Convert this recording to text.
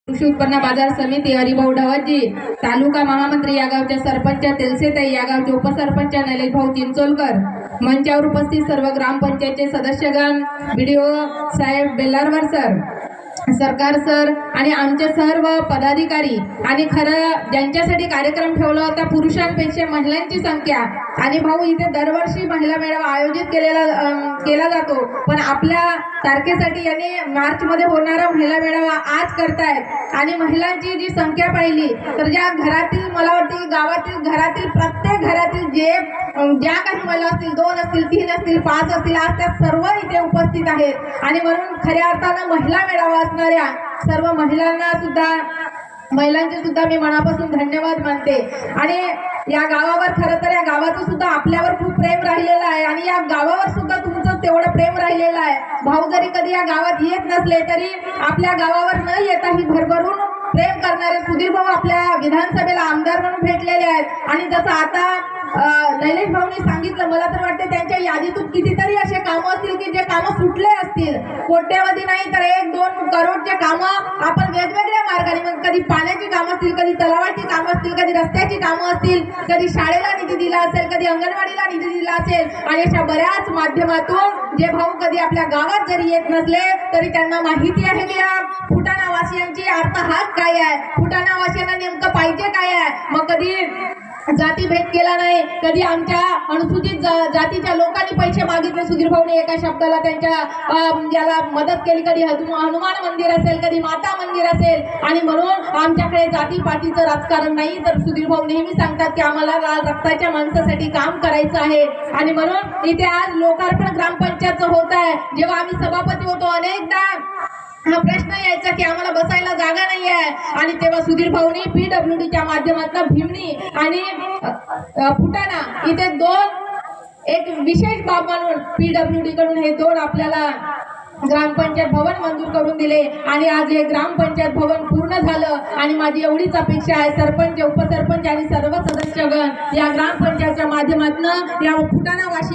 कृषी उत्पन्न बाजार समिती हरिभाऊ ढवळजी, तालुका महामंत्री या गावच्या सरपंच तेलसेताई, या गावचे उपसरपंच नैलेश भाऊ चिंचोलकर, मंचावर उपस्थित सर्व ग्रामपंचायतचे सदस्यगण, बीडीओ साहेब बेलारवर सर, सरकार सर आणि आमचे सर्व पदाधिकारी आणि खरं ज्यांच्यासाठी कार्यक्रम ठेवला होता पुरुषांपेक्षा महिलांची संख्या. आणि भाऊ इथे दरवर्षी महिला मेळावा आयोजित केला जातो, पण आपल्या तारखेसाठी यांनी मार्च मध्ये होणारा महिला मेळावा आज करतायत. आणि महिलांची जी संख्या पाहिली तर ज्या घरातील मला वाटते गावातील घरातील प्रत्येक घरातील ज्या काही महिला असतील, 2 असतील, 3 असतील, 5 असतील, आज त्या सर्व इथे उपस्थित आहेत. आणि म्हणून खऱ्या अर्थानं महिला मेळावा असणाऱ्या सर्व महिलांचे सुद्धा मी मनापासून धन्यवाद मानते. आणि या गावावर खरं तर या गावाचं सुद्धा आपल्यावर खूप प्रेम राहिलेलं आहे आणि या गावावर सुद्धा तुमचं तेवढं प्रेम राहिलेलं आहे. भाऊ जरी कधी या गावात येत नसले तरी आपल्या गावावर न येताही भरभरून प्रेम करणारे सुधीर भाऊ आपल्या विधानसभेला आमदार म्हणून भेटलेले आहेत. आणि जसं आता नैलेश भाऊनी सांगितलं, मला तर वाटते त्यांच्या यादीतून कितीतरी असे कामं असतील की जे कामं सुटले असतील, कोट्यवधी नाही तर 1-2 करोडचे कामं आपण वेगवेगळ्या मार्गाने, मग कधी पाण्याची कामं असतील, कधी तलावाची कामं असतील, कधी रस्त्याची कामं असतील, कधी शाळेला निधी दिला असेल, कधी अंगणवाडीला निधी दिला असेल. आणि अशा बऱ्याच माध्यमातून जे भाऊ कधी आपल्या गावात जरी येत नसले तरी त्यांना माहिती आहे की या फुटाणा वासियांची अर्थहात काय आहे, फुटाणा वासियांना नेमकं पाहिजे काय आहे. मग कधी जातीभेद केला नाही, कधी आमच्या अनुसूचित जातीच्या लोकांनी पैसे मागितले, सुधीर भाऊने एका शब्दाला त्यांच्या याला मदत केली. कधी हनुमान मंदिर असेल, कधी माता मंदिर असेल. आणि म्हणून आमच्याकडे जातीपातीचं राजकारण नाही, तर सुधीर भाऊ नेहमी सांगतात की आम्हाला रक्ताच्या माणसासाठी काम करायचं आहे. आणि म्हणून इथे आज लोकार्पण ग्रामपंचायतचं होत आहे. जेव्हा आम्ही सभापती होतो अनेकदा हा प्रश्न यायचा की आम्हाला बसायला जागा नाही आहे, आणि तेव्हा सुधीर भाऊनी PWDच्या माध्यमातून भीमणी आणि फुटाणा इथे एक विशेष बाब म्हणून PWD कडून हे 2 आपल्याला ग्रामपंचायत भवन मंजूर करून दिले. आणि आज हे ग्रामपंचायत भवन पूर्ण झालं. आणि माझी एवढीच अपेक्षा आहे, सरपंच, उपसरपंच आणि सर्व सदस्यगण या ग्रामपंचायतच्या माध्यमातून या फुटाणा वाशी